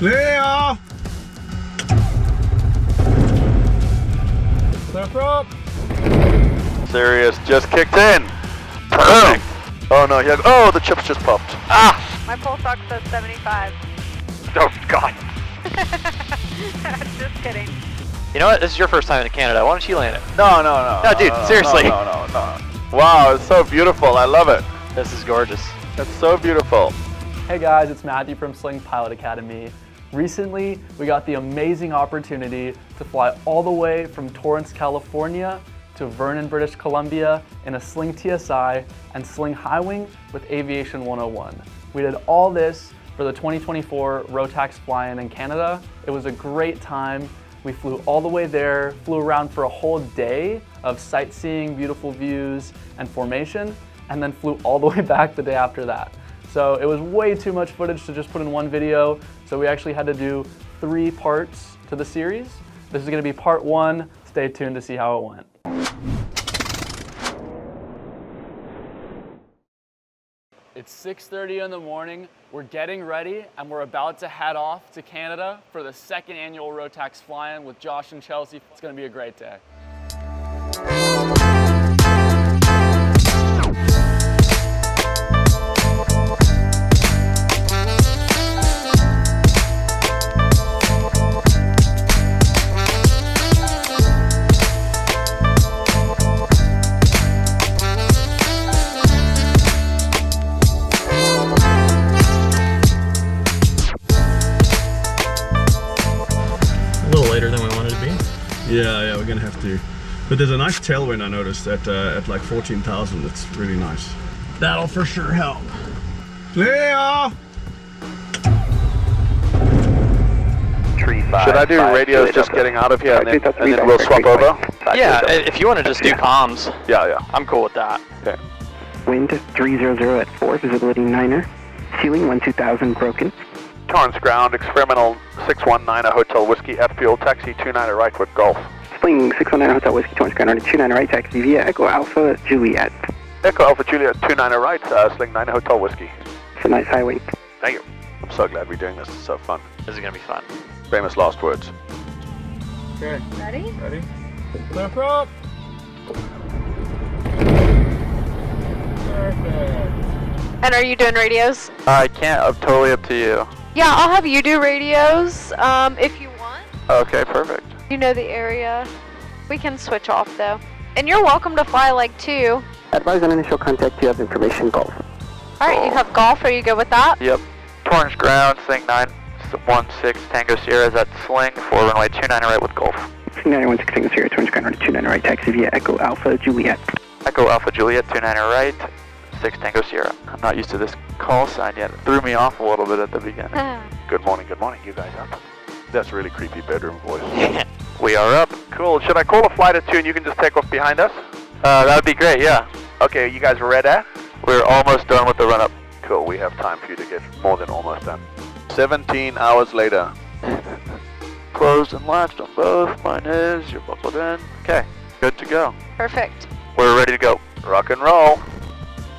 Clear! Clear prop! Serious, just kicked in. Perfect. Oh no, oh, the chips just popped. Ah! My pulse ox says 75. Oh God. Just kidding. You know what? This is your first time in Canada. Why don't you land it? No, dude, seriously. No. Wow, it's so beautiful. I love it. This is gorgeous. It's so beautiful. Hey guys, it's Matthew from Sling Pilot Academy. Recently, we got the amazing opportunity to fly all the way from Torrance, California to Vernon, British Columbia in a Sling TSI and Sling High Wing with Aviation 101. We did all this for the 2024 Rotax Fly-in in Canada. It was a great time. We flew all the way there, flew around for a whole day of sightseeing, beautiful views, and formation, and then flew all the way back the day after that. So it was way too much footage to just put in one video, so we actually had to do 3 parts to the series. This is gonna be part 1. Stay tuned to see how it went. It's 6:30 in the morning, we're getting ready, and we're about to head off to Canada for the 2nd annual Rotax Fly-in with Josh and Chelsea. It's gonna be a great day. Yeah, we're gonna have to. But there's a nice tailwind I noticed at like 14,000. It's really nice. That'll for sure help. Clear! Should I do radios just getting out of here and then we'll swap over? Yeah, if you want to just do comms. Yeah. I'm cool with that. Okay. Wind 300 at 4, visibility 9er. Ceiling 12,000 broken. Torrance ground, experimental 619 Hotel Whiskey at fuel, taxi 29 right with Golf. Sling 619 Hotel Whiskey, Torrance ground, 29 right, taxi via Echo Alpha Juliet. Echo Alpha Juliet 29 right, Sling 9 Hotel Whiskey. It's a nice highway. Thank you. I'm so glad we're doing this, it's so fun. This is going to be fun. Famous last words. Okay. Ready? Ready? Clear prop! Perfect. And are you doing radios? I can't, I'm totally up to you. Yeah, I'll have you do radios if you want. Okay, perfect. You know the area. We can switch off though. And you're welcome to fly like 2. Advise on initial contact, you have information, Golf. Alright, you have golf, are you good with that? Yep. Torrance ground, Sling 916 Tango Sierra is at Sling for runway 29 right with Golf. Sling 916 Sierra, Torrance ground, 29 right, taxi via Echo Alpha Juliet. Echo Alpha Juliet 29 right, 6 Tango Sierra. I'm not used to this call sign yet. It threw me off a little bit at the beginning. Good morning, you guys up? That's really creepy bedroom voice. We are up. Cool. Should I call a flight at 2 and you can just take off behind us? That would be great, yeah. Okay, you guys ready? We're almost done with the run-up. Cool, we have time for you to get more than almost done. 17 hours later. Closed and latched on both. Mine is. You're buckled in. Okay, good to go. Perfect. We're ready to go. Rock and roll.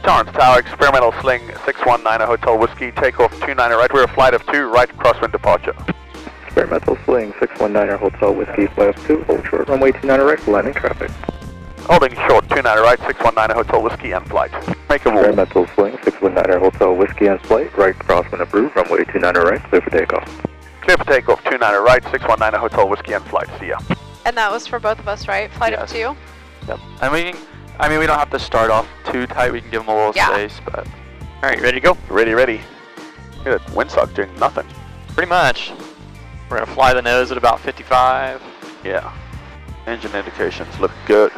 Torrance Tower, experimental Sling 619 Hotel Whiskey, takeoff 29 right. We're a flight of 2, right crosswind departure. Experimental Sling 619 Hotel Whiskey, flight of 2, hold short, runway 29 right for landing traffic. Holding short 29 right, 619 Hotel Whiskey and flight. Make a move. Experimental Sling 619 Hotel Whiskey and flight, right crosswind approved, runway 29 right, clear for takeoff. Clear for takeoff 29 right, 619 Hotel Whiskey and flight. See ya. And that was for both of us, right? Flight of 2? Yep. I mean, we don't have to start off too tight. We can give them a little space, but... Alright, ready to go? Ready. Look at that windsock doing nothing. Pretty much. We're going to fly the nose at about 55. Yeah. Engine indications look good.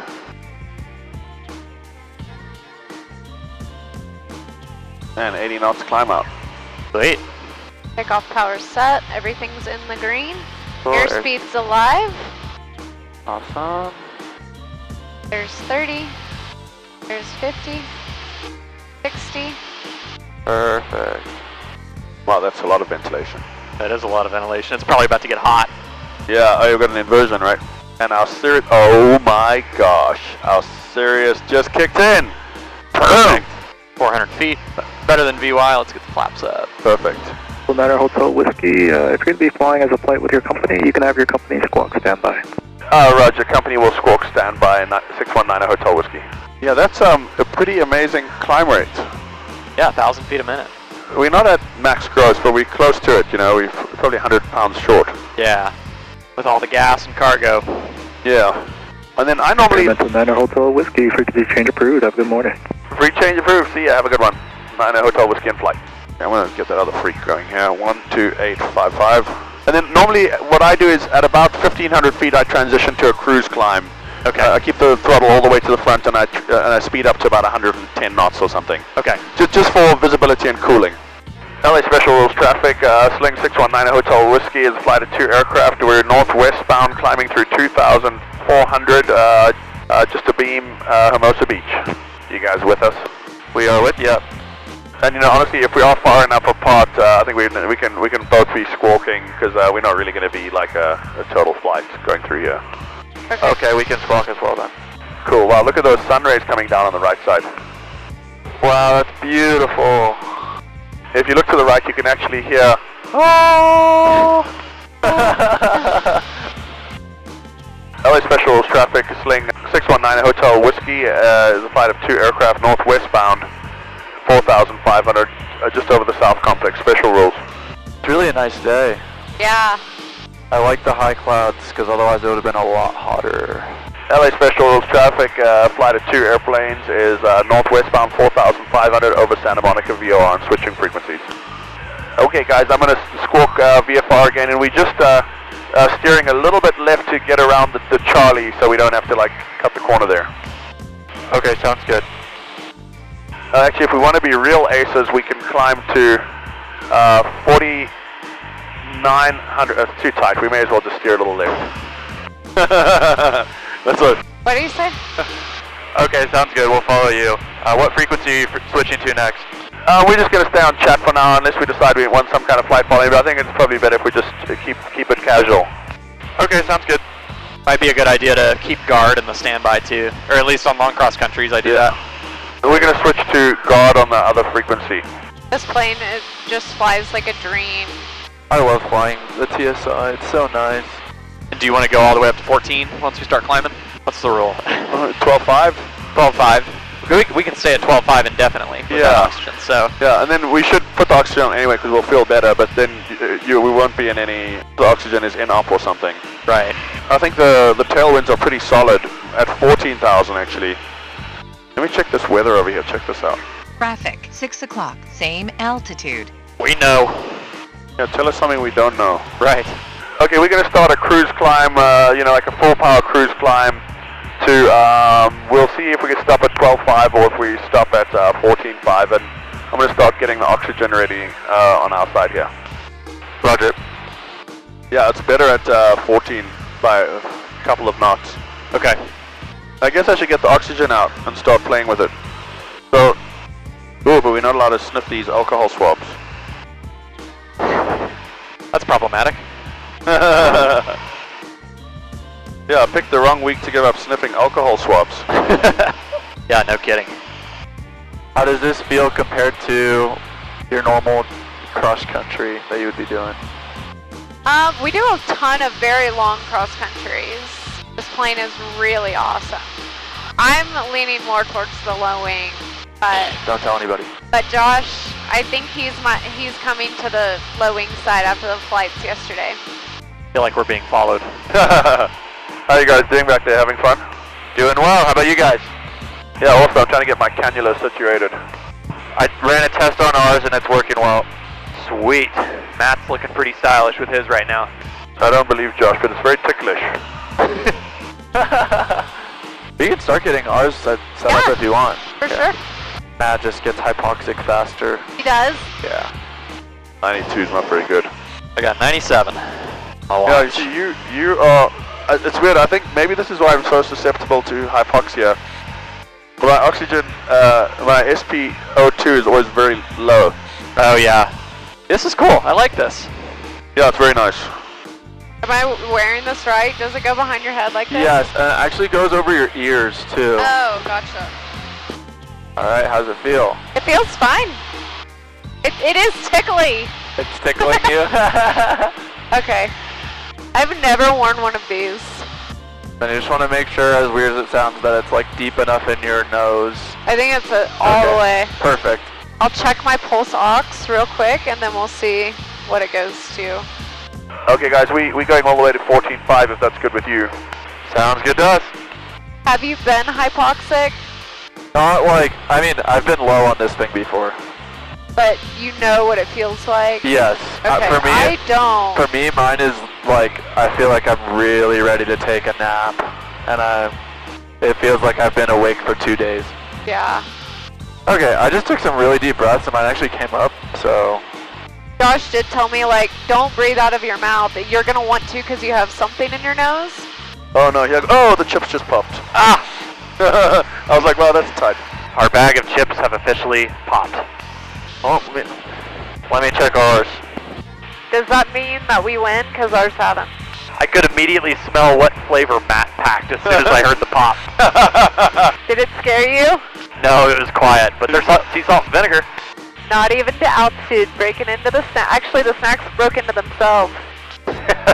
And 80 knots climb out. Sweet. Takeoff power set, everything's in the green. Cool. Airspeed's alive. Awesome. There's 30. There's 50. 60. Perfect. Wow, that's a lot of ventilation. That is a lot of ventilation. It's probably about to get hot. Yeah, oh, you've got an inversion, right? And our Sirius, oh my gosh, our Sirius just kicked in. Perfect. 400 feet, better than VY. Let's get the flaps up. Perfect. Bristol Niner Hotel Whiskey. If you're going to be flying as a flight with your company, you can have your company squawk standby. Roger, company will squawk standby, 619 Hotel Whiskey. Yeah, that's a pretty amazing climb rate. Yeah, 1,000 feet a minute. We're not at max gross, but we're close to it, you know, we're probably 100 pounds short. Yeah, with all the gas and cargo. Yeah. And then I normally... Bristol Niner Hotel Whiskey, frequency change approved. Have a good morning. Free change approved. See ya, have a good one. 9 Hotel Whiskey in flight. Yeah, I'm going to get that other freak going here. 12855. And then normally what I do is at about 1,500 feet I transition to a cruise climb. Okay. I keep the throttle all the way to the front and I speed up to about 110 knots or something. Okay. Just for visibility and cooling. LA Special Rules traffic, Sling 619 Hotel Whiskey is a flight of 2 aircraft. We're northwestbound climbing through 2,400 just to beam Hermosa Beach. You guys with us? We are with you. And you know, honestly, if we are far enough apart, I think we can both be squawking because we're not really going to be like a total flight going through here. Okay, we can squawk as well then. Cool. Wow, look at those sun rays coming down on the right side. Wow, that's beautiful. If you look to the right, you can actually hear. Oh! LA Special Rules traffic, Sling 619 Hotel Whiskey is a flight of 2 aircraft northwestbound, 4,500, just over the South Complex. Special Rules. It's really a nice day. Yeah. I like the high clouds because otherwise it would have been a lot hotter. LA Special Rules traffic, flight of 2 airplanes is northwestbound 4,500 over Santa Monica VOR on switching frequencies. Okay guys, I'm going to squawk VFR again, and we just steering a little bit left to get around the Charlie so we don't have to like cut the corner there. Okay, sounds good. Actually, if we want to be real aces, we can climb to 4,900. That's too tight. We may as well just steer a little left. That's what. What do you say? Okay, sounds good. We'll follow you. What frequency are you switching to next? We're just going to stay on chat for now, unless we decide we want some kind of flight following. But I think it's probably better if we just keep it casual. Okay, sounds good. Might be a good idea to keep guard in the standby too, or at least on long cross countries. I do that. We're going to switch to guard on the other frequency. This plane just flies like a dream. I love flying the TSI. It's so nice. And do you want to go all the way up to 14 once we start climbing? What's the rule? 12.5. 12.5. We can stay at 12.5 indefinitely without oxygen. So yeah, and then we should put the oxygen on anyway because we'll feel better. But then we won't be in any. The oxygen is in up or something. Right. I think the tailwinds are pretty solid at 14,000 actually. Let me check this weather over here. Check this out. Traffic, 6 o'clock, same altitude. we know. Yeah, tell us something we don't know. Right. Okay, we're going to start a cruise climb, you know, like a full power cruise climb to, we'll see if we can stop at 12.5 or if we stop at 14.5, and I'm going to start getting the oxygen ready on our side here. Roger. Yeah, it's better at 14 by a couple of knots. Okay. I guess I should get the oxygen out and start playing with it. So, ooh, but we're not allowed to sniff these alcohol swabs. That's problematic. Yeah, I picked the wrong week to give up sniffing alcohol swabs. Yeah, no kidding. How does this feel compared to your normal cross country that you would be doing? We do a ton of very long cross countries. This plane is really awesome. I'm leaning more towards the low wing, but Don't tell anybody. But Josh, I think he's coming to the low wing side after the flights yesterday. I feel like we're being followed. How you guys doing back there? Having fun? Doing well. How about you guys? Yeah, also I'm trying to get my cannula situated. I ran a test on ours and it's working well. Sweet. Matt's looking pretty stylish with his right now. I don't believe Josh, but it's very ticklish. We can start getting ours set up if you want. For sure. Matt just gets hypoxic faster. He does. Yeah. 92 is not very good. I got 97. Yeah, you see, you are. It's weird. I think maybe this is why I'm so susceptible to hypoxia. My oxygen, my SpO2 is always very low. Oh yeah. This is cool. I like this. Yeah, it's very nice. Am I wearing this right? Does it go behind your head like this? Yes, and it actually goes over your ears too. Oh, gotcha. All right, how's it feel? It feels fine. It is tickly. It's tickling you. Okay. I've never worn one of these. And you just want to make sure, as weird as it sounds, that it's like deep enough in your nose. I think it's all the way. Perfect. I'll check my pulse ox real quick and then we'll see what it goes to. Okay, guys, we going all the way to 14.5 if that's good with you. Sounds good to us. Have you been hypoxic? Not like, I mean, I've been low on this thing before. But you know what it feels like? Yes. Okay, For me, I don't. For me, mine is like, I feel like I'm really ready to take a nap. And it feels like I've been awake for 2 days. Yeah. Okay, I just took some really deep breaths and mine actually came up, so. Josh did tell me, like, don't breathe out of your mouth. You're going to want to because you have something in your nose. Oh no, oh, the chips just popped. Ah! I was like, wow, that's tight. Our bag of chips have officially popped. Oh, let me check ours. Does that mean that we win? Because ours haven't. I could immediately smell what flavor Matt packed as soon as I heard the pop. Did it scare you? No, it was quiet, but there's sea salt and vinegar. Not even to altitude, breaking into the snack. Actually, the snacks broke into themselves.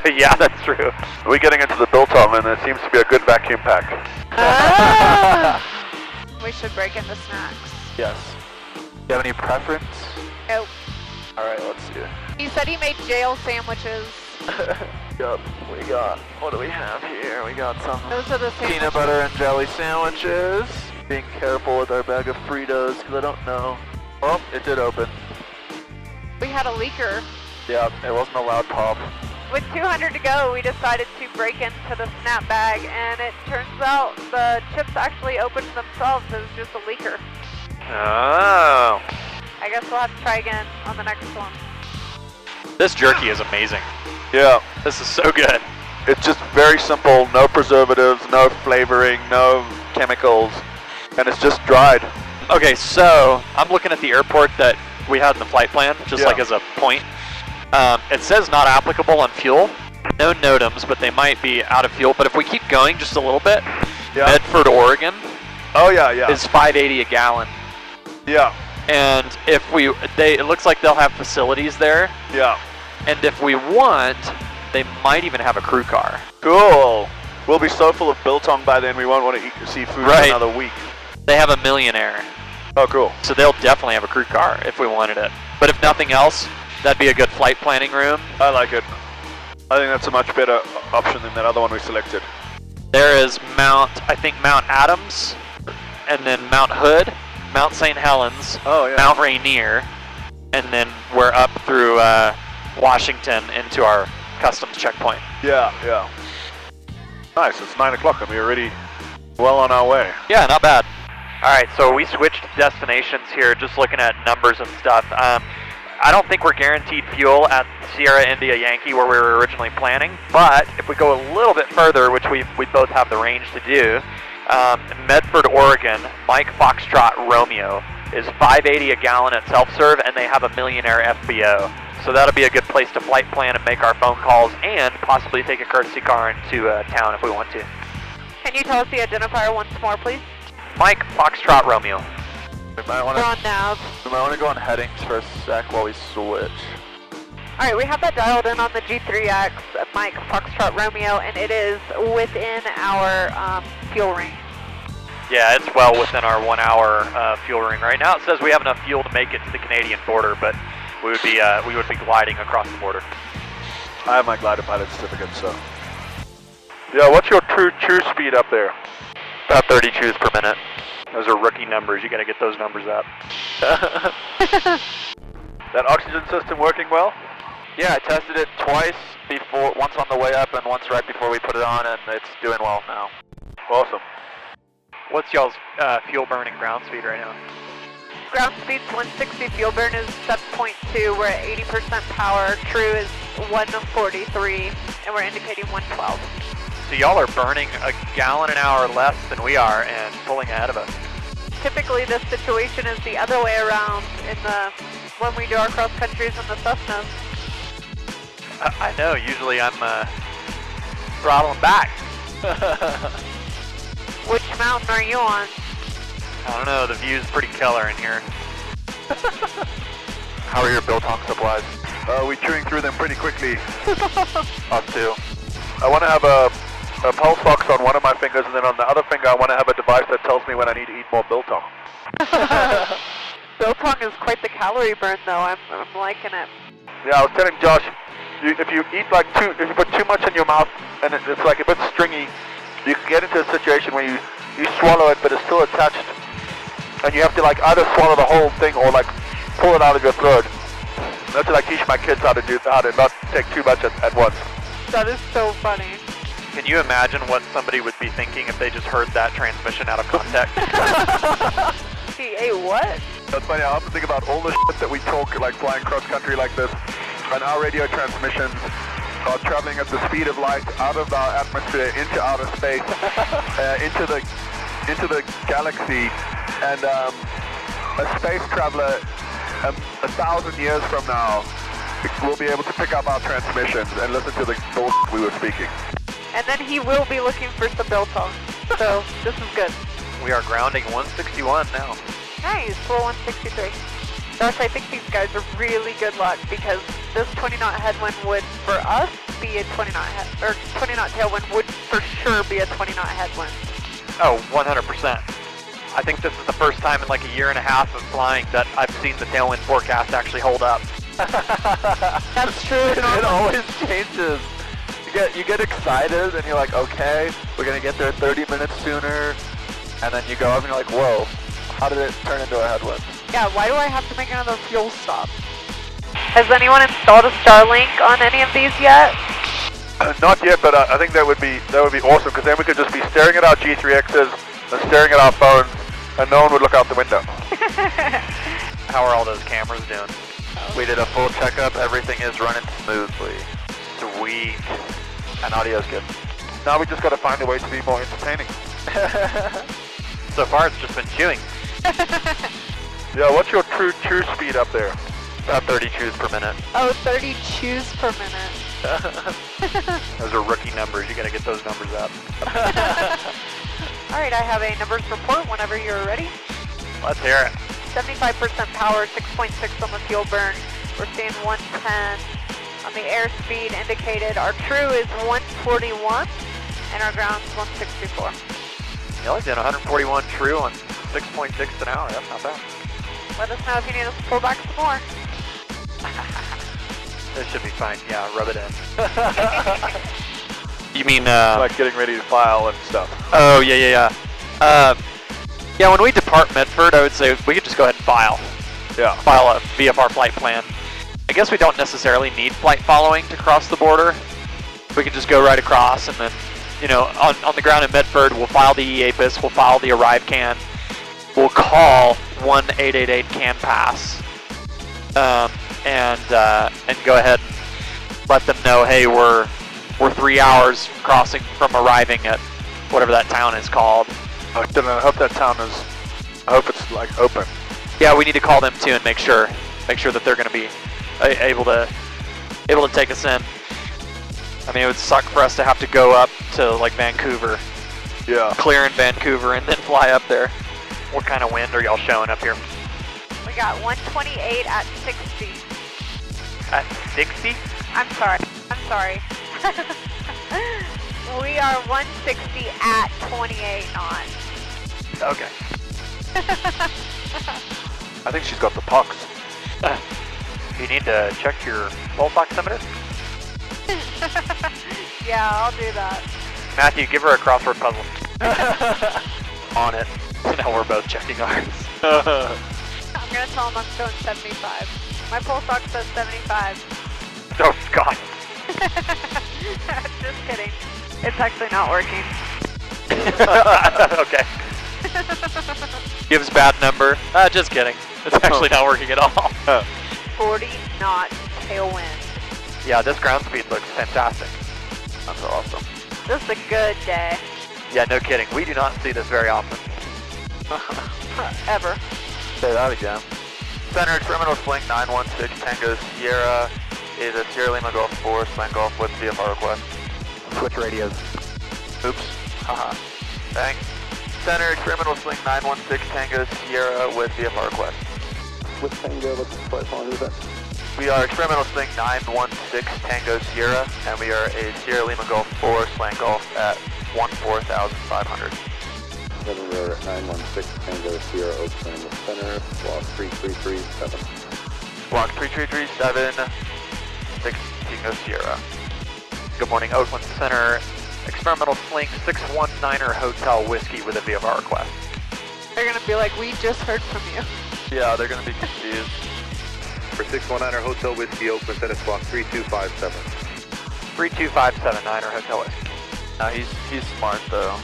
Yeah, that's true. We're getting into the biltong and there seems to be a good vacuum pack. We should break into snacks. Yes. Do you have any preference? Nope. Alright, let's see. He said he made jail sandwiches. Yup, we got, what do we have here? We got some Those are the sandwiches. peanut butter and jelly sandwiches. Being careful with our bag of Fritos because I don't know. Oh, it did open. We had a leaker. Yeah, it wasn't a loud pop. With 200 to go, we decided to break into the snap bag, and it turns out the chips actually opened themselves. It was just a leaker. Oh. I guess we'll have to try again on the next one. This jerky is amazing. Yeah, This is so good. it's just very simple, no preservatives, no flavoring, no chemicals, and it's just dried. Okay, so I'm looking at the airport that we had in the flight plan, just like as a point. It says not applicable on fuel. No NOTAMs, but they might be out of fuel. But if we keep going just a little bit, Medford, Oregon Oh yeah, is $5.80 a gallon. yeah, And if it looks like they'll have facilities there. yeah. And if we want, they might even have a crew car. Cool. We'll be so full of biltong by then we won't want to eat seafood Right. for another week. They have a Millionaire, Oh, cool. so they'll definitely have a crew car if we wanted it. But if nothing else, that'd be a good flight planning room. I like it. I think that's a much better option than that other one we selected. There is Mount Adams, and then Mount Hood, Mount St. Helens, Oh, yeah. Mount Rainier, and then we're up through Washington into our customs checkpoint. Yeah, yeah. Nice, it's 9 o'clock and we're already well on our way. Yeah, not bad. All right, so we switched destinations here, just looking at numbers and stuff. I don't think we're guaranteed fuel at Sierra India Yankee where we were originally planning, but if we go a little bit further, which we both have the range to do, Medford, Oregon, Mike Foxtrot Romeo is $5.80 a gallon at self-serve, and they have a Millionaire FBO. So that'll be a good place to flight plan and make our phone calls and possibly take a courtesy car into town if we want to. Can you tell us the identifier once more, please? Mike Foxtrot Romeo. We might We're on nav. want to go on headings for a sec while we switch. All right, we have that dialed in on the G3X, Mike Foxtrot Romeo, and it is within our fuel range. Yeah, it's well within our 1 hour fuel ring right now. It says we have enough fuel to make it to the Canadian border, but we would be gliding across the border. I have my glider pilot certificate, so. Yeah, what's your true speed up there? About 30 chews per minute. Those are rookie numbers. You got to get those numbers up. That oxygen system working well? Yeah, I tested it twice before, once on the way up and once right before we put it on, and it's doing well now. Awesome. What's y'all's fuel burn and ground speed right now? Ground speed's 160, fuel burn is 7.2. We're at 80% power. True is 143, and we're indicating 112. So y'all are burning a gallon an hour less than we are and pulling ahead of us. Typically, this situation is the other way around when we do our cross countries in the Cessnas. I know. Usually I'm throttling back. Which mountain are you on? I don't know. The view's pretty killer in here. How are your biltong supplies? We're chewing through them pretty quickly. Us too. I want to have a pulse box on one of my fingers, and then on the other finger I want to have a device that tells me when I need to eat more biltong. Biltong is quite the calorie burn, though. I'm liking it. Yeah, I was telling Josh, if you eat like if you put too much in your mouth and it's like a bit stringy, you can get into a situation where you swallow it, but it's still attached, and you have to like either swallow the whole thing or like pull it out of your throat. I have to like teach my kids how to not take too much at once. That is so funny. Can you imagine what somebody would be thinking if they just heard that transmission out of context? He ate what? That's funny. I often think about all the shit that we talk, like flying cross country like this, and our radio transmissions are traveling at the speed of light out of our atmosphere into outer space, into the galaxy, and a space traveler 1,000 years from now will be able to pick up our transmissions and listen to the bullshit we were speaking. And then he will be looking for some biltong. So this is good. We are grounding 161 now. Nice, full 163. Josh, I think these guys are really good luck because this 20-knot headwind would, for us, be a 20-knot tailwind would for sure be a 20-knot headwind. Oh, 100%. I think this is the first time in like a year and a half of flying that I've seen the tailwind forecast actually hold up. That's true. It always changes. You get excited and you're like, okay, we're gonna get there 30 minutes sooner, and then you go up and you're like, whoa, how did it turn into a headwind? Yeah, why do I have to make another fuel stop? Has anyone installed a Starlink on any of these yet? Not yet, but I think that would be awesome, because then we could just be staring at our G3Xs and staring at our phones, and no one would look out the window. How are all those cameras doing? We did a full checkup. Everything is running smoothly. Sweet. And audio's good. Now we just got to find a way to be more entertaining. So far it's just been chewing. Yeah, what's your true chew speed up there? About 30 chews per minute. Oh, 30 chews per minute. Those are rookie numbers. You got to get those numbers up. All right, I have a numbers report whenever you're ready. Let's hear it. 75% power, 6.6 on the fuel burn. We're seeing 110 on the airspeed indicated. Our true is 141 and our ground's 164. You only did 141 true on 6.6 an hour. That's not bad. Let us know if you need us to pull back some more. This should be fine. Yeah, rub it in. You mean like getting ready to file and stuff. Oh, yeah. Yeah, when we depart Medford, I would say we could just go ahead and file. Yeah. File a VFR flight plan. I guess we don't necessarily need flight following to cross the border. We can just go right across, and then, you know, on the ground in Medford, we'll file the EAPIS, we'll file the arrive can, we'll call 1888 CAN pass, and go ahead and let them know, hey, we're 3 hours crossing from arriving at whatever that town is called. I hope that town is. I hope it's like open. Yeah, we need to call them too and make sure that they're going to be able to take us in. I mean, it would suck for us to have to go up to like Vancouver. Yeah. Clear in Vancouver and then fly up there. What kind of wind are y'all showing up here? We got 128 at 60. At 60? I'm sorry. We are 160 at 28 knots. Okay. I think she's got the pox. You need to check your pulse oximeter? Yeah, I'll do that. Matthew, give her a crossword puzzle. On it. Now we're both checking ours. I'm gonna tell him I'm showing 75. My pulse ox says 75. Oh, God. Just kidding. It's actually not working. Okay. Gives bad number. Just kidding. It's actually not working at all. 40 knot tailwind. Yeah, this ground speed looks fantastic. That's awesome. This is a good day. Yeah, no kidding. We do not see this very often. Ever. Say that again. Center Terminal Sling 916 Tango Sierra is a Sierra Lima Golf 4 Sling Golf with VFR request. Switch radios. Oops. Haha. Thanks. Center Terminal Sling 916 Tango Sierra with VFR request. With Tango, let's fly on, who's that? We are experimental Sling 916 Tango Sierra, and we are a Sierra Lima Golf 4 slant golf at 14,500. We're at 916 Tango Sierra, Oakland in the center, block 3337. Block 3337, 6 Tango Sierra. Good morning, Oakland Center. Experimental Sling 619er Hotel Whiskey with a VFR request. They're gonna be like, we just heard from you. Yeah, they're gonna be confused. For 619er Hotel Whiskey, Oakland Center, block 3257. 3257, Niner Hotel Whiskey. Now he's smart though.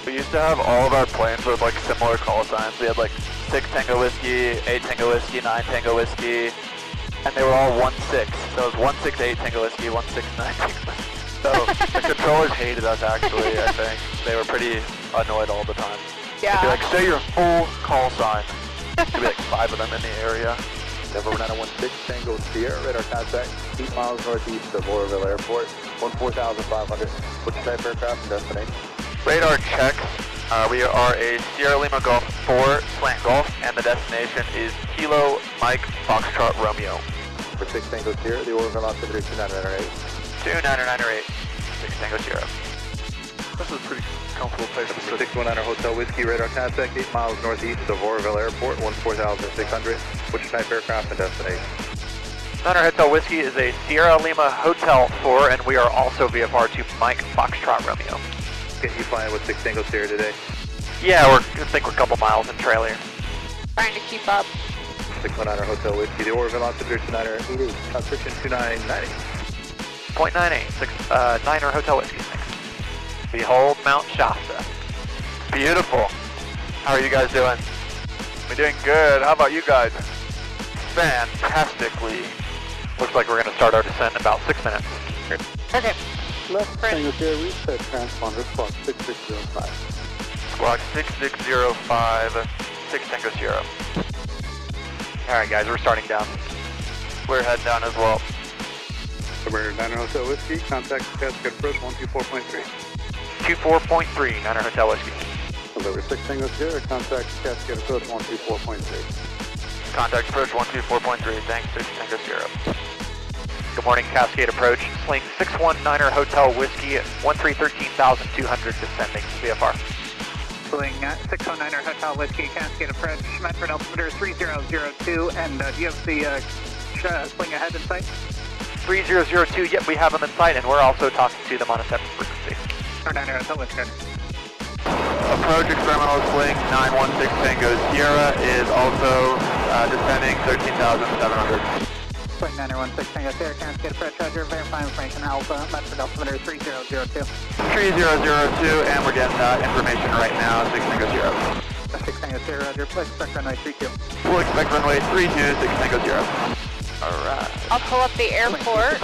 We used to have all of our planes with like similar call signs. We had like 6 Tango Whiskey, 8 Tango Whiskey, 9 Tango Whiskey, and they were all 1-6. So it was 168 Tango Whiskey, 169 Tango Whiskey. So the controllers hated us actually, I think. They were pretty annoyed all the time. Yeah. They'd be like, say your full call sign. There'd be like 5 of them in the area. Denver 916 Tango Sierra, radar contact 8 miles northeast of Oroville Airport, 14,500. What's your type aircraft and destination? Radar checks. We are a Sierra Lima Golf 4 slant golf, and the destination is Kilo Mike Foxtrot Romeo. For 6 Tango Sierra, the Oroville altimeter 2998. 2998, 6 Tango Sierra. This is a pretty comfortable place to For sit. 619er Hotel Whiskey, radar contact 8 miles northeast of Oroville Airport, 14,600. What's your type aircraft and destination? Niner Hotel Whiskey is a Sierra Lima Hotel 4, and we are also VFR to Mike Foxtrot Romeo. Okay, you flying with 6 Tango Sierra today? Yeah, I think we're a couple miles in trailer. Trying to keep up. 619er Hotel Whiskey, the Oroville altimeter 2988, constriction 2990. 0.98, Niner Hotel Whiskey, thanks. Behold Mount Shasta. Beautiful. How are you guys doing? We're doing good. How about you guys? Fantastically. Looks like we're going to start our descent in about 6 minutes. Okay. Left Tango Sierra, reset transponder, squawk 6605. Squawk 6605, 6 Tango Sierra. Alright guys, we're starting down. We're heading down as well. We're 9er Hotel Whiskey, contact Cascade approach 124.3. 24.3, Niner Hotel Whiskey. Deliver 6 Tango Sierra, contact Cascade approach 124.3. Contact approach 124.3, thanks, 6 Tango Sierra. Good morning, Cascade Approach. Sling 619er Hotel Whiskey, 13,200 descending VFR. Sling 619er Hotel Whiskey, Cascade Approach, Medford altimeter 3002, and do you have the Sling ahead in sight? 3002, yep, we have them in sight, and we're also talking to them on a separate frequency. 9er Hotel Whiskey. Approach experimental Sling 916 Tango Sierra is also descending 13,700. Sling 916 Tango Sierra, Cascade Approach, Roger, verify information, Alpha, Medford altimeter 3002. 3002, and we're getting information right now, 6 Tango Sierra. 6 Tango Sierra, Roger, please expect runway 32. We'll expect runway 32, 6 Tango Sierra. Alright. I'll pull up the airport.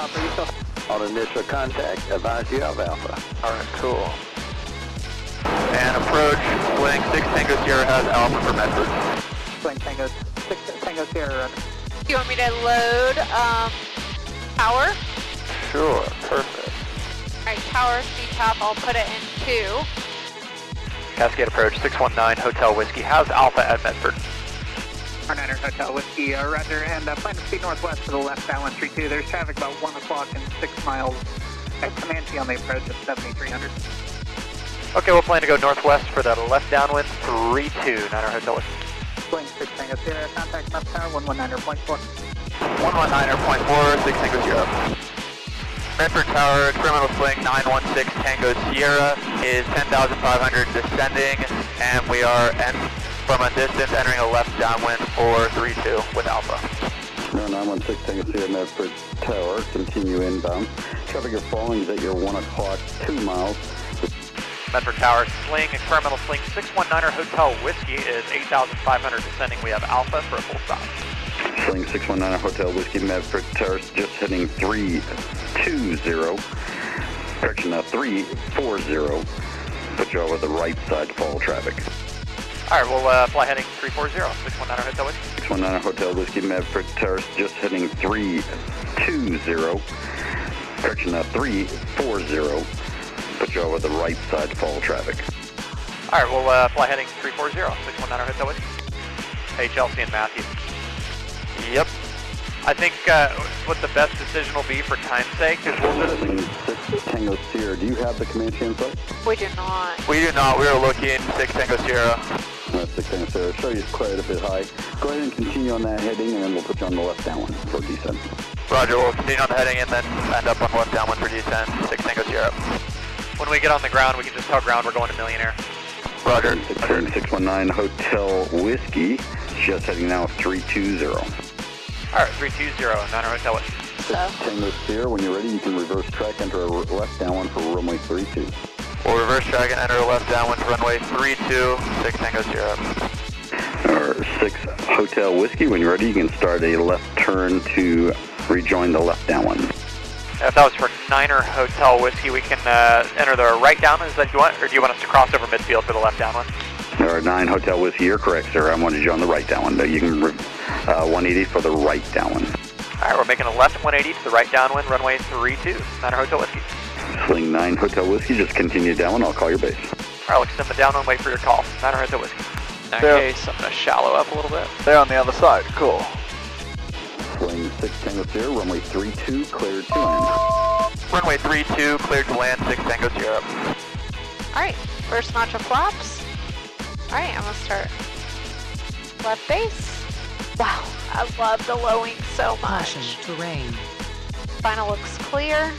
On initial contact, advise you have Alpha. Alright, cool. And approach, Sling 6 Tango Sierra has Alpha for Medford. Sling Tango 6 Tango Sierra, Roger. Do you want me to load power? Sure, perfect. Alright, power CTAP, I'll put it in 2. Cascade Approach 619 Hotel Whiskey has Alpha at Medford. 9er Hotel Whiskey, Roger, and plan to speed northwest to the left, downwind 32. There's traffic about 1 o'clock and 6 miles at Comanche on the approach at 7,300. Okay, we'll plan to go northwest for the left downwind 32, Niner Hotel Whiskey. Sling 6 Tango Sierra, contact Map Tower 119.4. 119.4, 6 Tango Sierra. Medford Tower, experimental Sling 916 Tango Sierra is 10,500 descending, and we are from a distance entering a left downwind for 32 with Alpha. 916 Tango Sierra, Medford Tower, continue inbound. Traffic is falling is at your 1 o'clock, 2 miles. Medford Tower, Sling, experimental Sling 619er Hotel Whiskey is 8,500 descending. We have Alpha for a full stop. Sling 619 Hotel Whiskey, Medford Tower, just heading 320. Correction, 340. Put you over the right side to follow traffic. Alright, we'll fly heading 340, 619er Hotel Whiskey. 619 Hotel Whiskey, Medford Tower, just heading 320. Correction, 340. Put you over the right side to follow traffic. Alright, we'll fly heading 340, 619er Hotel Whiskey. Hey, Chelsea and Matthew. Yep. I think what the best decision will be for time's sake is we'll just... Sling 6 Tango Sierra, do you have the Comanche in sight? We do not. We do not. We are looking 6 Tango Sierra. That's 6 Tango Sierra. Show you quite a bit high. Go ahead and continue on that heading, and then we'll put you on the left downwind for descent. Roger, we'll continue on the heading and then end up on left downwind for descent, 6 Tango Sierra. When we get on the ground, we can just tell ground we're going to Millionaire. Roger. 619 Hotel Whiskey, just heading now 320. Alright, 320, Niner Hotel Whiskey. 6 Tango Sierra, when you're ready, you can reverse track, enter a left downwind for runway 32. We'll reverse track and enter left downwind for runway 32, 6 Tango Sierra. 6 Hotel Whiskey, when you're ready, you can start a left turn to rejoin the left downwind. If that was for Niner Hotel Whiskey, we can enter the right downwind. Is that what you want? Or do you want us to cross over midfield for the left downwind? 9 Hotel Whiskey, you're correct, sir. I wanted you on the right downwind. You can 180 for the right downwind. Alright, we're making a left 180 to the right downwind, runway 32, Niner Hotel Whiskey. Sling 9 Hotel Whiskey, just continue downwind. I'll call your base. Alright, we'll extend the downwind, wait for your call. Niner Hotel Whiskey. In that case, I'm going to shallow up a little bit. They're on the other side. Cool. Sling 6 Tango Sierra, runway 32, cleared to land. Runway 32, cleared to land, 6 Tango Sierra. Alright, first notch of flaps. Alright, I'm gonna start left base. Wow, I love the low wing so much. Terrain. Final looks clear.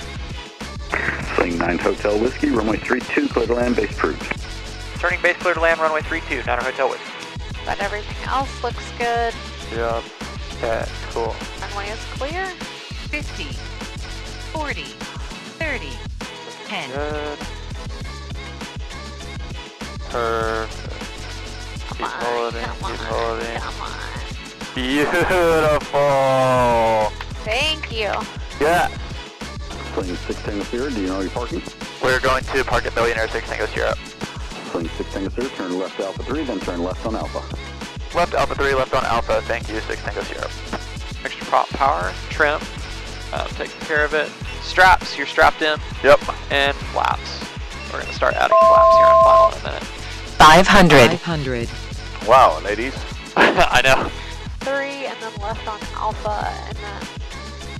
Sling 9 Hotel Whiskey, runway 32, clear to land, base approved. Turning base clear to land, runway 32, Niner Hotel Whiskey. But everything else looks good. Yep. Okay, cool. Runway is clear. 50, 40, 30, 10. Good. Perfect. Come Keep on, holding, come keep on, holding. come on. Beautiful. Thank you. Yeah. Sling 6 Tango Sierra, do you know your parking? We're going to park at Millionaire 6 Tango Sierra. Sling 6 Tango Sierra, turn left Alpha 3, then turn left on Alpha. Left Alpha 3, left on Alpha. Thank you, 6 Tango Sierra. Extra prop power, trim, taking care of it. Straps, you're strapped in. Yep. And flaps. We're going to start adding flaps here on final in a minute. 500. Wow, ladies. I know. 3 and then left on Alpha and then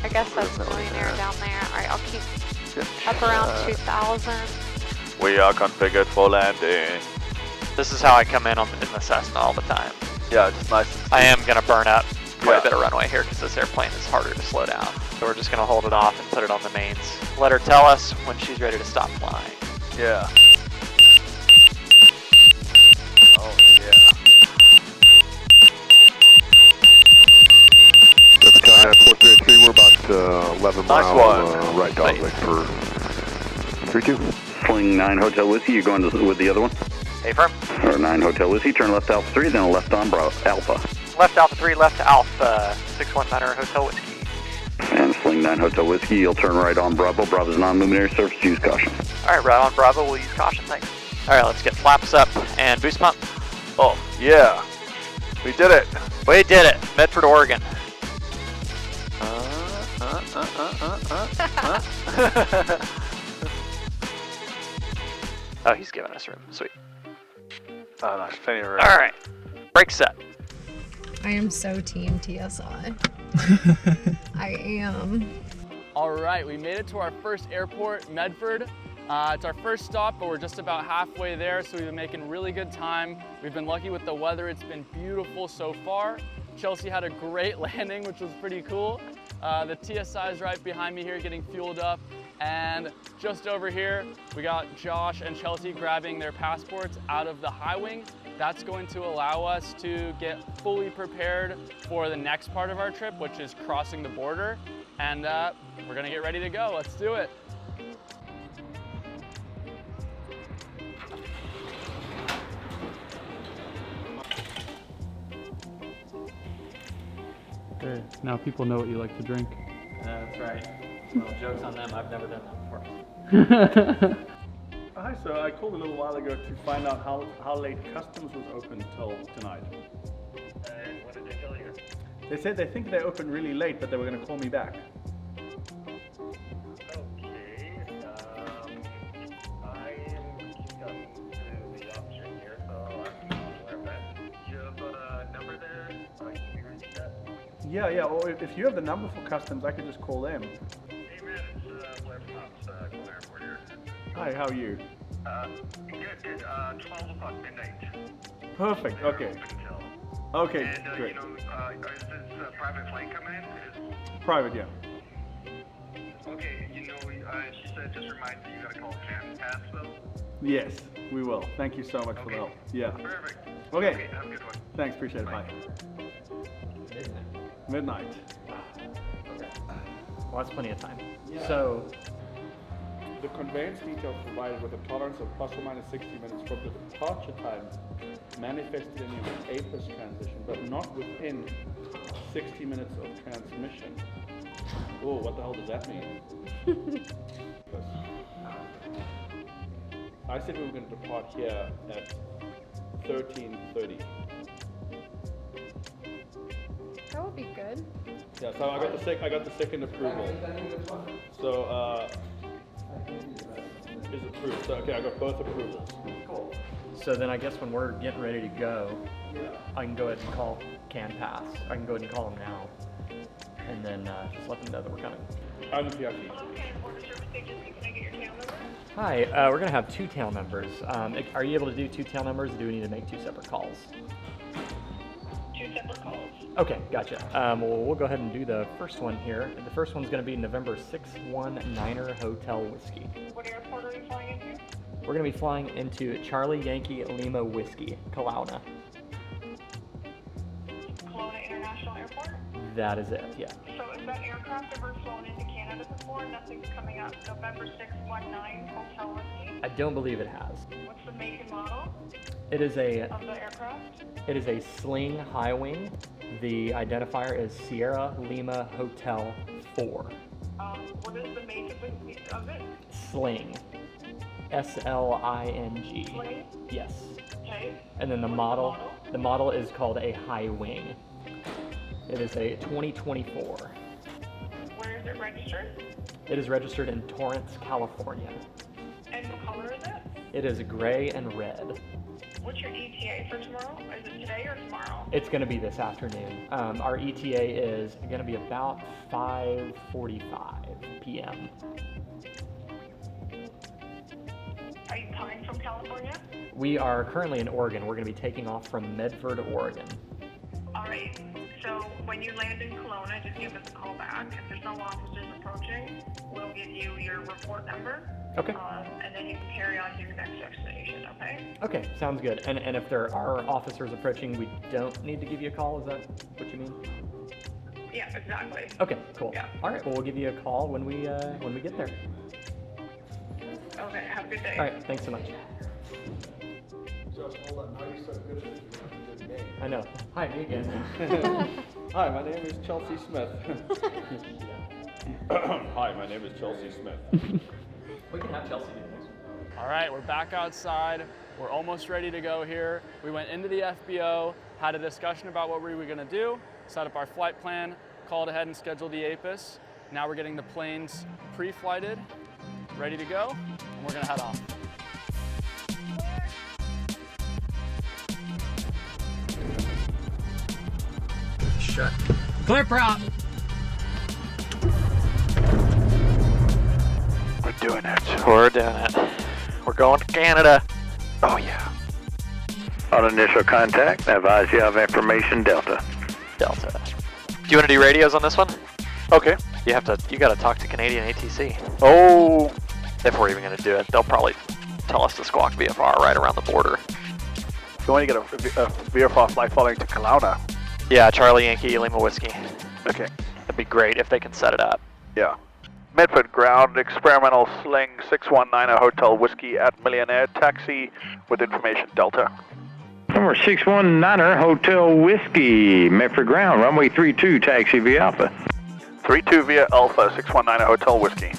I guess that's Millionaire down there. Alright, I'll keep up around 2,000. We are configured for landing. This is how I come in in the Cessna all the time. Yeah, just nice. I am going to burn up quite a bit of runway here because this airplane is harder to slow down. So we're just going to hold it off and put it on the mains. Let her tell us when she's ready to stop flying. Yeah. Oh, yeah. That's China 433, we're about 11 miles right dogleg for 32. Sling 9 Hotel Whiskey, you're going with the other one? Hey, firm. Or 9 Hotel Whiskey, turn left Alpha 3, then a left on Alpha. Left Alpha 3, left Alpha 619 Hotel Whiskey. And Sling 9 Hotel Whiskey, you'll turn right on Bravo. Bravo's non-luminary surface, use caution. Alright, right on Bravo, we'll use caution, thanks. Alright, let's get flaps up and boost pump. Oh, yeah. We did it. We did it. Medford, Oregon. Oh, he's giving us room. Sweet. Oh, nice. Plenty of room. Alright. Brake set. I am so team TSI. I am. All right, we made it to our first airport, Medford. It's our first stop, but we're just about halfway there, so we've been making really good time. We've been lucky with the weather. It's been beautiful so far. Chelsea had a great landing, which was pretty cool. The TSI is right behind me here getting fueled up. And just over here, we got Josh and Chelsea grabbing their passports out of the high wing. That's going to allow us to get fully prepared for the next part of our trip, which is crossing the border. And we're gonna get ready to go. Let's do it. Okay, now people know what you like to drink. That's right. Well, joke's on them. I've never done that before. Hi, so I called a little while ago to find out how late customs was open till tonight. And what did they tell you? They said they think they opened really late, but they were going to call me back. Okay. I am coming to the option here, so I'm aware of that. Do you have a number there? I can figure that. Yeah, or if you have the number for customs, I could just call them. Hey man, it's Blair from Kelowna Airport here. Hi, how are you? Good, 12 o'clock midnight. Perfect, okay. Okay, And, great. Is this private flight coming in? Private, yeah. Okay, she said just remind you gotta call Pass though. Yes, we will. Thank you so much for the help. Yeah. Perfect. Okay. Have a good one. Thanks, appreciate it. Bye. Midnight. Well, that's plenty of time. Yeah. So, the conveyance details provided with a tolerance of plus or minus 60 minutes from the departure time manifested in the APIS transition, but not within 60 minutes of transmission. Oh, what the hell does that mean? I said we were going to depart here at 13:30. That would be good. Yeah, so I got the second approval. So is approved. So okay, I got both approvals. cool. So then I guess when we're getting ready to go, I can go ahead and call CanPass. I can go ahead and call them now, and then just let them know that we're coming. I'm the PRT. Hi, we're gonna have 2 tail numbers. Are you able to do 2 tail numbers, or do we need to make 2 separate calls? 2 separate calls. Okay, gotcha. Well, we'll go ahead and do the first one here. The first one's gonna be November 619er Hotel Whiskey. What airport are you flying into? We're gonna be flying into Charlie Yankee Lima Whiskey, Kelowna. Kelowna International Airport? That is it, yeah. So is that aircraft ever flown into Canada before? Nothing's coming up. November 619 Hotel Whiskey? I don't believe it has. What's the make and model It is a of the aircraft? It is a Sling high wing. The identifier is Sierra Lima Hotel 4. What is the make of it? Sling. S-L-I-G. Sling? Yes. Okay. And then the model is called a high wing. It is a 2024. Where is it registered? It is registered in Torrance, California. And what color is it? It is gray and red. What's your ETA for tomorrow? Is it today or tomorrow? It's going to be this afternoon. Our ETA is going to be about 5:45 p.m. Are you coming from California? We are currently in Oregon. We're going to be taking off from Medford, Oregon. All right. So when you land in Kelowna, just give us a call back. If there's no officers approaching, we'll give you your report number. Okay. And then you can carry on to your next destination, okay? Okay, sounds good. And if there are officers approaching, we don't need to give you a call? Is that what you mean? Yeah, exactly. Okay, cool. Yeah. All right, well, we'll give you a call when we get there. Okay, have a good day. All right, thanks so much. I know. Hi, me again. Hi, my name is Chelsea Smith. Hi, my name is Chelsea Smith. We can have Chelsea do this. All right, we're back outside. We're almost ready to go here. We went into the FBO, had a discussion about what we were gonna do, set up our flight plan, called ahead and scheduled the APIS. Now we're getting the planes pre-flighted, ready to go, and we're gonna head off. Shut. Clear prop. We're doing it. We're doing it. We're going to Canada. Oh yeah. On initial contact, I advise you have information Delta. Delta. Do you want to do radios on this one? Okay. You gotta talk to Canadian ATC. Oh. If we're even gonna do it, they'll probably tell us to squawk VFR right around the border. You want to get a VFR flight following to Kelowna? Yeah, Charlie Yankee Lima Whiskey. Okay. That'd be great if they can set it up. Yeah. Medford ground, experimental Sling 619 Hotel Whiskey at Millionaire, taxi with information Delta. Number 619er Hotel Whiskey, Medford ground, runway 32, taxi via Alpha. 32 via Alpha, 619 Hotel Whiskey.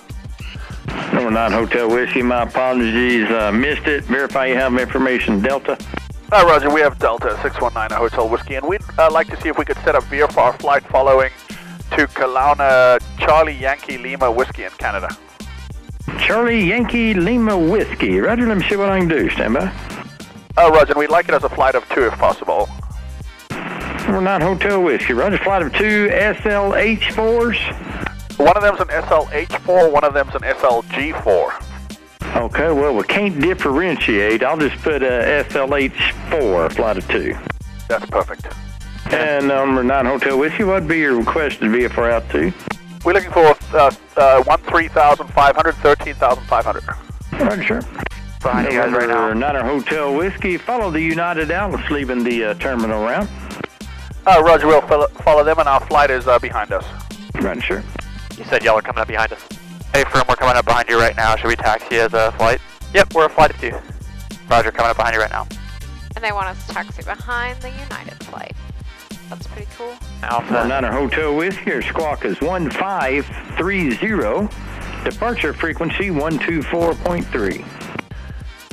Number 9 Hotel Whiskey, my apologies, missed it. Verify you have information Delta. Roger, we have Delta 619 Hotel Whiskey, and we'd like to see if we could set up VFR flight following to Kelowna, Charlie Yankee Lima Whiskey in Canada. Charlie Yankee Lima Whiskey. Roger, let me see what I can do. Stand by. Roger, we'd like it as a flight of 2 if possible. We're not Hotel Whiskey. Roger, flight of 2 SLH4s. One of them's an SLH4, one of them's an SLG4. Okay, well, we can't differentiate. I'll just put SLH4, flight of 2. That's perfect. And number 9 Hotel Whiskey, what would be your requested vehicle route to? We're looking for 13,500, 13,500. Roger, sure. Behind you guys right now. 9 Hotel Whiskey, follow the United Atlas leaving the terminal route. Roger, we'll follow them, and our flight is behind us. Roger, sure. You said y'all are coming up behind us. Hey, firm, we're coming up behind you right now. Should we taxi as a flight? Yep, we're a flight of 2. Roger, coming up behind you right now. And they want us to taxi behind the United flight. That's pretty cool. Alpha. 9 Hotel Whiskey, your squawk is 1530. Departure frequency 124.3.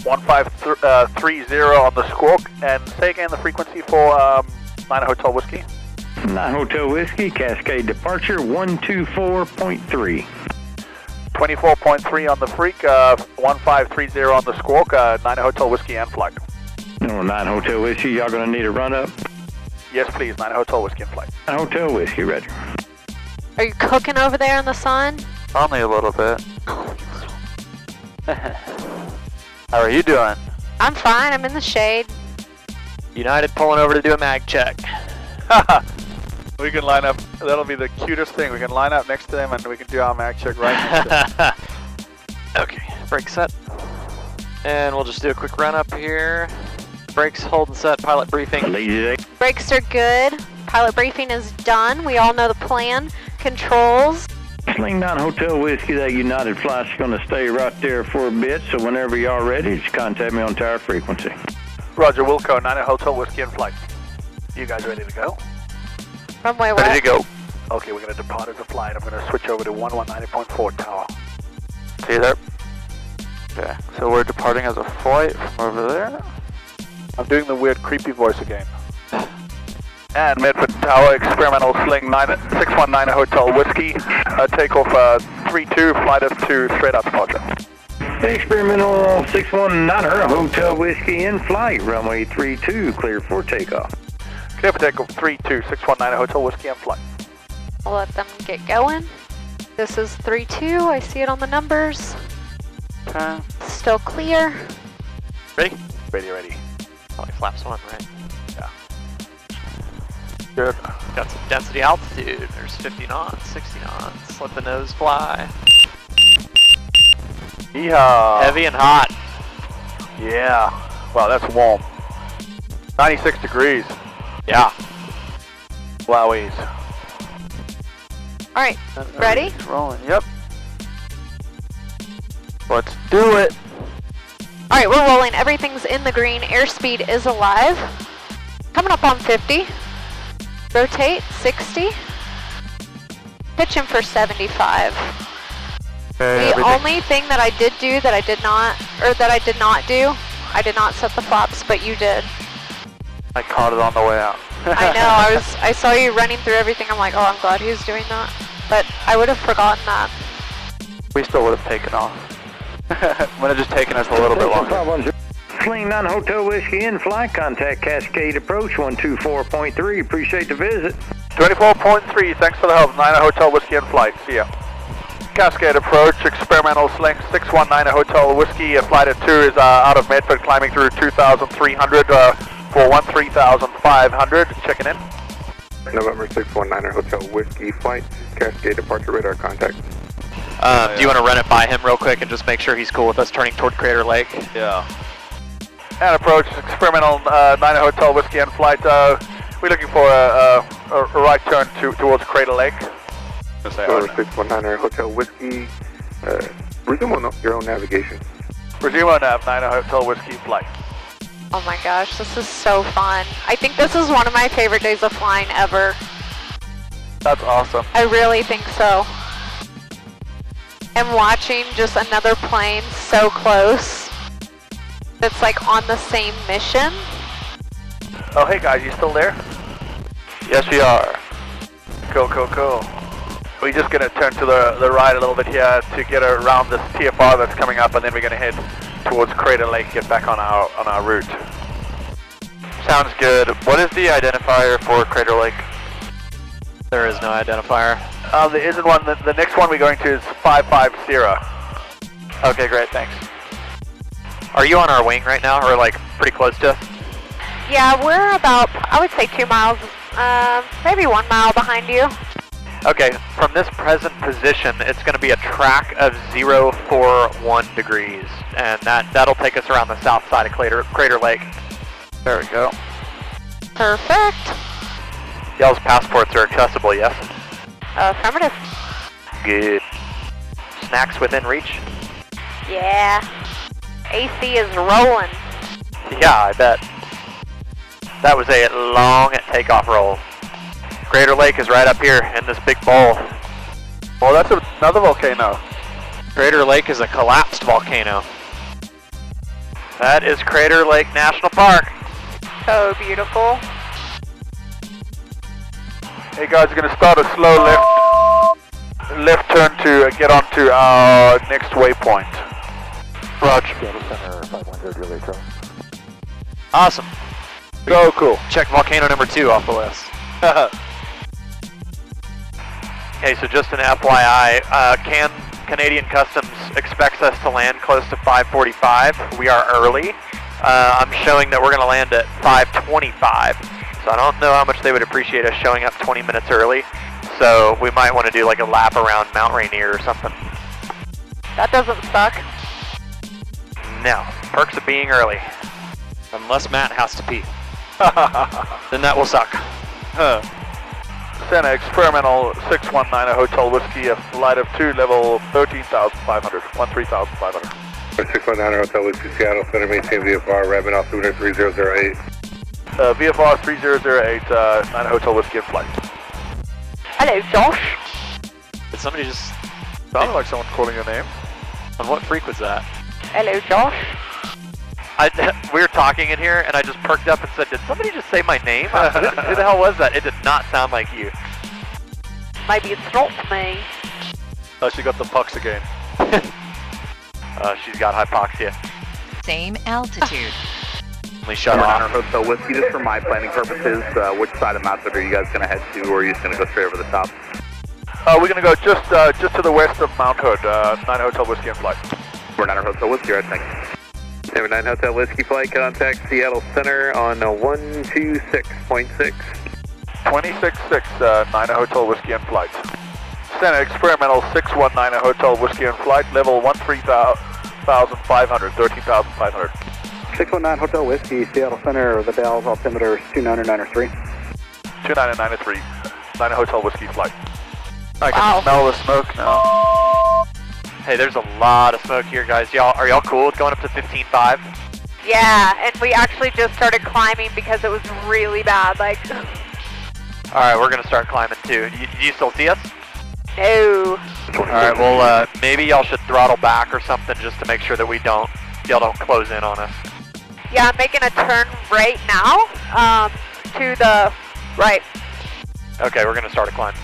1530 on the squawk, and say again the frequency for 9 Hotel Whiskey. 9 Hotel Whiskey, Cascade departure 124.3. 24.3 on the freak, 1530 on the squawk, 9 Hotel Whiskey and flight. No, 9 Hotel Whiskey, y'all gonna need a run up? Yes, please, 9 Hotel Whiskey and flight. 9 Hotel Whiskey, Roger. Are you cooking over there in the sun? Only a little bit. How are you doing? I'm fine, I'm in the shade. United pulling over to do a mag check. We can line up, that'll be the cutest thing. We can line up next to them and we can do our mag check right next to them. Okay, brake set. And we'll just do a quick run up here. Brakes, hold and set, pilot briefing. Brakes are good. Pilot briefing is done. We all know the plan. Controls. Sling 9 Hotel Whiskey, that United flight's going to stay right there for a bit, so whenever y'all ready, just contact me on tower frequency. Roger, Wilco, 9 Hotel Whiskey in flight. You guys ready to go? Runway west. Ready to go. Okay, we're going to depart as a flight. I'm going to switch over to 119.4 tower. See you there? Okay, so we're departing as a flight from over there. I'm doing the weird creepy voice again. And Medford Tower, experimental Sling 619 Hotel Whiskey, takeoff 32, flight of 2, straight out departure. Experimental 619 Hotel Whiskey in flight, runway 32, clear for takeoff. Clear for takeoff 32, 619 Hotel Whiskey in flight. I'll let them get going. This is 32, I see it on the numbers. Okay. Still clear. Ready? Ready. Probably flaps 1, right? Yeah. Good. Got some density altitude. There's 50 knots, 60 knots. Let the nose fly. Yeehaw. Heavy and hot. Yeah. Wow, that's warm. 96 degrees. Yeah. Wowies. Alright, ready? Rolling, yep. Let's do it. Alright, we're rolling. Everything's in the green. Airspeed is alive. Coming up on 50. Rotate, 60. Pitching for 75. Okay, the only thing that I did do that I did not do, I did not set the flaps, but you did. I caught it on the way out. I know, I saw you running through everything. I'm like, oh, I'm glad he was doing that. But I would have forgotten that. We still would have taken off. Would have just taken us a little bit longer. Sling 9 Hotel Whiskey in flight, contact Cascade approach 124.3, appreciate the visit. 24.3, thanks for the help, 9 Hotel Whiskey in flight, see ya. Cascade approach, experimental Sling 619 Hotel Whiskey, flight at 2 is out of Medford, climbing through 2,300 for 13,500, checking in. November 619 Hotel Whiskey flight, Cascade departure radar contact. Do you want to run it by him real quick and just make sure he's cool with us turning toward Crater Lake? Yeah. And approach, experimental 9 Hotel Whiskey in flight, we're looking for a right turn towards Crater Lake. November 619 Hotel Whiskey, resume on your own navigation. Resume on nav, 9 Hotel Whiskey flight. Oh my gosh, this is so fun. I think this is one of my favorite days of flying ever. That's awesome. I really think so. And watching just another plane so close that's like on the same mission. Oh, hey guys, you still there? Yes, we are. Cool. We're just gonna turn to the right a little bit here to get around this TFR that's coming up, and then we're gonna head towards Crater Lake, get back on our route. Sounds good. What is the identifier for Crater Lake? There is no identifier. There isn't one. The next one we're going to is 550. Okay, great, thanks. Are you on our wing right now, or like pretty close to us? Yeah, we're about, I would say 2 miles, maybe 1 mile behind you. Okay, from this present position, it's going to be a track of 041 degrees, and that'll take us around the south side of Crater Lake. There we go. Perfect. Y'all's passports are accessible, yes? Affirmative. Good. Snacks within reach? Yeah. AC is rolling. Yeah, I bet. That was a long takeoff roll. Crater Lake is right up here in this big bowl. Well, that's another volcano. Crater Lake is a collapsed volcano. That is Crater Lake National Park. So beautiful. Hey guys, we're going to start a slow left turn to get onto our next waypoint. Roger. Awesome. So cool. Check volcano number 2 off the list. Okay, so just an FYI, Canadian Customs expects us to land close to 5:45. We are early. I'm showing that we're going to land at 5:25. So I don't know how much they would appreciate us showing up 20 minutes early. So we might want to do like a lap around Mount Rainier or something. That doesn't suck. No, perks of being early. Unless Matt has to pee. Then that will suck. Santa Experimental 619 Hotel Whiskey, a flight of 2, level 13,500, 13,500. 619 Hotel Whiskey, Seattle Center, maintain VFR, Rabbit Altimeter 3008. VFR 3008, 9 Hotel Whiskey in flight. Hello, Josh. Did somebody just... Sounded like someone calling your name. On what freak was that? Hello, Josh. We were talking in here, and I just perked up and said, did somebody just say my name? Who the hell was that? It did not sound like you. Maybe it's not me. Oh, she got the pucks again. She's got hypoxia. Same altitude. Only shut off. Hotel Whiskey, just for my planning purposes, which side of Medford are you guys going to head to, or are you just going to go straight over the top? We're going to go just to the west of Mount Hood, 9 Hotel Whiskey in flight. We're 9 Hotel Whiskey, I think. 9 Hotel Whiskey flight, contact Seattle Center on 126.6. 26.6, 9 Hotel Whiskey in flight. Center Experimental 619 Hotel Whiskey in flight, level 13,500, 13,500. 619 Hotel Whiskey, Seattle Center, the Dalles altimeter is 2993. 2993, 9 Hotel Whiskey flight. I can smell the smoke now. Hey, there's a lot of smoke here, guys. Are y'all cool with going up to 15.5? Yeah, and we actually just started climbing because it was really bad. Like, all right, we're gonna start climbing too. Do you still see us? No. All right, well, maybe y'all should throttle back or something just to make sure that y'all don't close in on us. Yeah, I'm making a turn right now, to the right. Okay, we're gonna start a climb.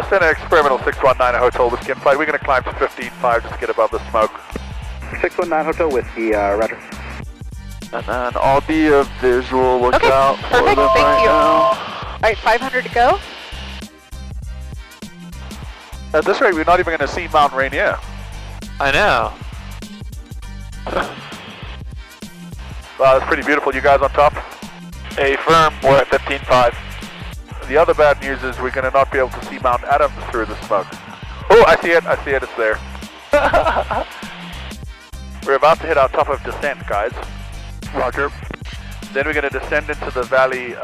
Center Experimental 619 Hotel Whiskey in flight. We're going to climb to 15.5 just to get above the smoke. 619 Hotel Whiskey, roger. And then I'll be a visual lookout Okay, for perfect, them thank right you. now. Alright, 500 to go. At this rate, we're not even going to see Mount Rainier. I know. Wow, that's pretty beautiful. You guys on top? Affirm, we're at 15.5. The other bad news is we're going to not be able to see Mount Adams through the smoke. Oh, I see it, it's there. We're about to hit our top of descent, guys. Roger. Then we're going to descend into the valley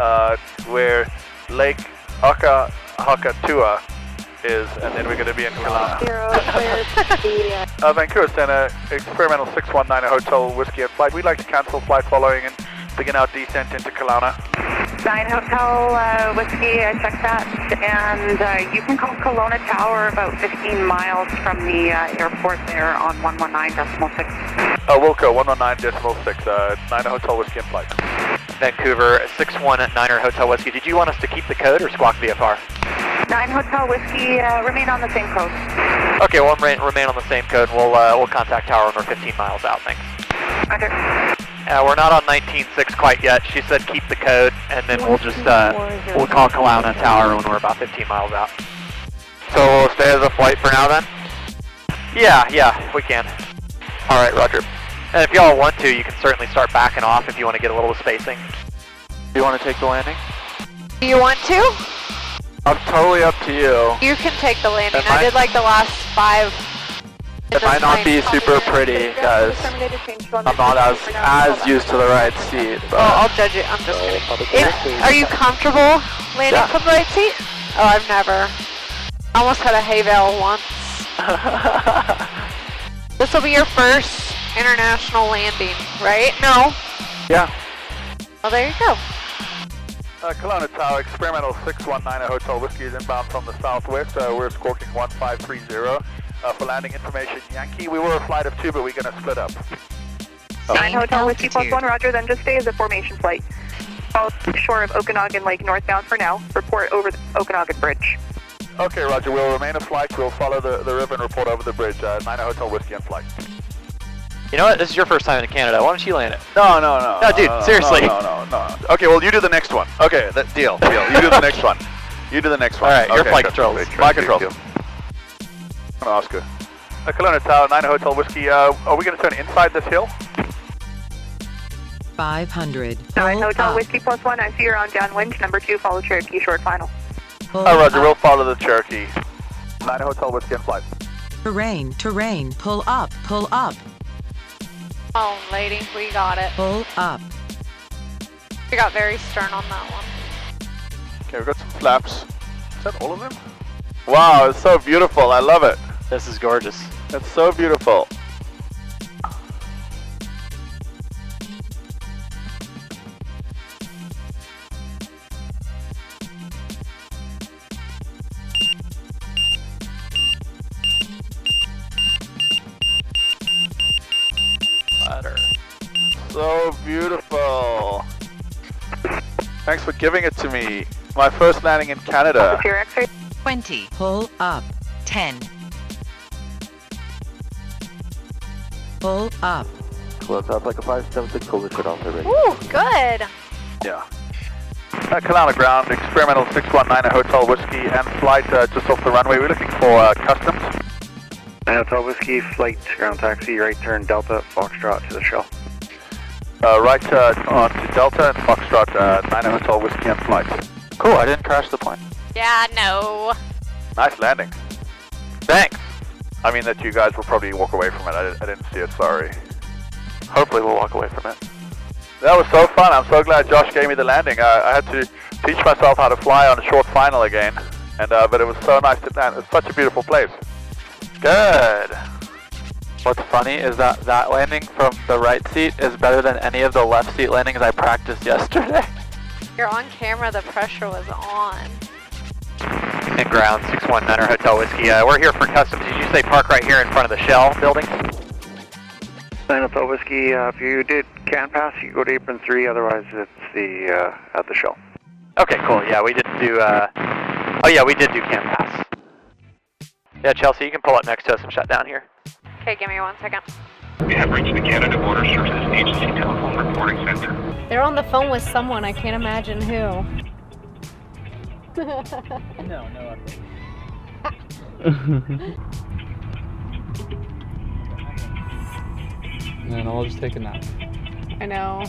where Lake Hakatua is, and then we're going to be in Kelowna. Vancouver Center, Experimental 619 Hotel Whiskey and flight. We'd like to cancel flight following and begin our descent into Kelowna. 9 Hotel Whiskey, I checked that, and you can call Kelowna Tower about 15 miles from the airport there on 119.6. Wilco 119.6, 9 Hotel Whiskey in flight. Vancouver 619er Hotel Whiskey. Did you want us to keep the code or squawk VFR? 9 Hotel Whiskey, remain on the same code. Okay, we'll remain on the same code. We'll contact tower when we're 15 miles out. Thanks. Roger. Yeah, we're not on 19.6 quite yet. She said keep the code, and then we'll just, we'll call Kelowna Tower when we're about 15 miles out. So we'll stay as a flight for now then? Yeah, we can. Alright, roger. And if y'all want to, you can certainly start backing off if you want to get a little spacing. Do you want to take the landing? Do you want to? I'm totally up to you. You can take the landing. I did like the last 5. It might not be super pretty, guys. I'm not as used to the right seat. But I'll judge it. I'm just kidding. Are you comfortable landing from the right seat? Oh, I've never. I almost had a hay bale once. This will be your first international landing, right? No. Yeah. Well, there you go. Kelowna Tower, experimental 619 Hotel Whiskey is inbound from the southwest. We're squawking 1530 for landing information Yankee. We were a flight of 2, but we're going to split up. 9 Hotel Whiskey +1, roger, then just stay as a formation flight. Follow the shore of Okanagan Lake northbound for now. Report over the Okanagan Bridge. Okay, roger. We'll remain a flight. We'll follow the river and report over the bridge. 9 Hotel Whiskey on flight. You know what? This is your first time in Canada. Why don't you land it? No, dude, seriously. No. Okay, well, you do the next one. Okay, deal. You do the next one. You do the next one. All right, your okay, flight controls. My controls. I'm going to ask her. Kelowna Tower, 9 Hotel Whiskey. Are we going to turn inside this hill? 500. 9 Hotel Whiskey +1, I see you're on downwind. Number 2, follow Cherokee short final. Roger, we'll follow the Cherokee. 9 Hotel Whiskey in flight. Terrain, pull up. Oh, lady, we got it. Pull up. We got very stern on that one. Okay, we've got some flaps. Is that all of them? Wow, it's so beautiful. I love it. This is gorgeous. It's so beautiful. So beautiful. Thanks for giving it to me. My first landing in Canada. 20. Pull up. 10. Pull up. Well, sounds like a 576 cola shut off already. Ooh, good. Yeah. Kelowna ground, experimental 619 Hotel Whiskey and flight just off the runway. We're looking for customs. 9 Hotel Whiskey, flight, ground taxi, right turn Delta, Foxtrot to the shell. Right on to Delta and Foxtrot, 9 Hotel Whiskey and flight. Cool, I didn't crash the plane. Yeah, no. Nice landing. Thanks. I mean that you guys will probably walk away from it. I didn't see it, sorry. Hopefully we'll walk away from it. That was so fun. I'm so glad Josh gave me the landing. I had to teach myself how to fly on a short final again. And but it was so nice to land. It's such a beautiful place. Good. What's funny is that landing from the right seat is better than any of the left seat landings I practiced yesterday. You're on camera, the pressure was on. And ground 619 Hotel Whiskey. We're here for customs. Did you say park right here in front of the Shell building? 9 Hotel Whiskey, if you did can pass, you go to apron 3, otherwise it's the at the Shell. Okay, cool. Yeah, we didn't do, we did do can pass. Yeah, Chelsea, you can pull up next to us and shut down here. Okay, give me 1 second. We have reached the Canada Border Services Agency Telephone Reporting Center. They're on the phone with someone, I can't imagine who. No. And I'll just take a nap. I know.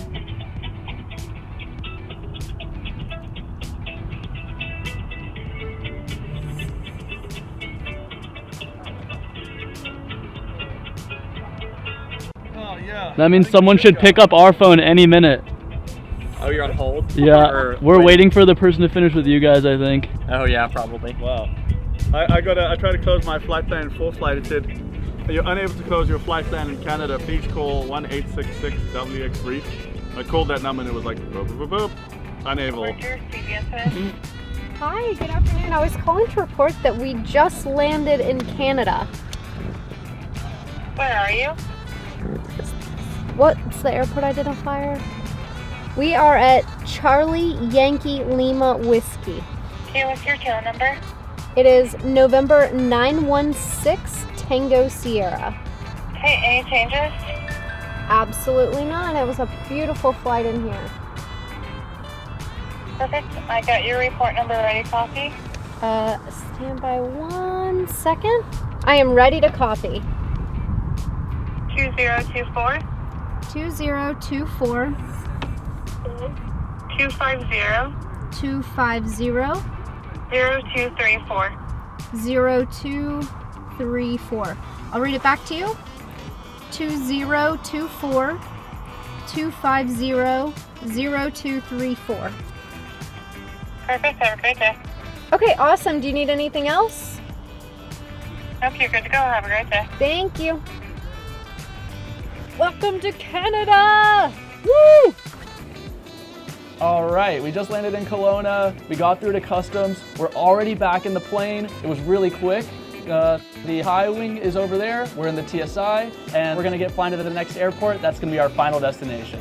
Oh, yeah. That means someone should pick up our phone any minute. Oh, you're on hold? Yeah, we're waiting for the person to finish with you guys, I think. Oh yeah, probably. Wow. I tried to close my flight plan in full flight. It said, you're unable to close your flight plan in Canada. Please call 1-866-WX-REEF. I called that number and it was like, boop, boop, boop, boop. Unable. Hi, good afternoon. I was calling to report that we just landed in Canada. Where are you? What's the airport identifier? We are at Charlie Yankee Lima Whiskey. Okay, what's your tail number? It is November 916 Tango Sierra. Okay, any changes? Absolutely not. It was a beautiful flight in here. Perfect. I got your report number ready, copy. Stand by 1 second. I am ready to copy. 2024. 2024. 250. 250. 0234. 0234. I'll read it back to you. 2024 250 0234. Perfect. Have a great day. Okay, awesome. Do you need anything else? Nope, you're good to go. Have a great day. Thank you. Welcome to Canada! Woo! All right, we just landed in Kelowna. We got through to customs. We're already back in the plane. It was really quick. The high wing is over there. We're in the TSI, and we're gonna get flying to the next airport. That's gonna be our final destination.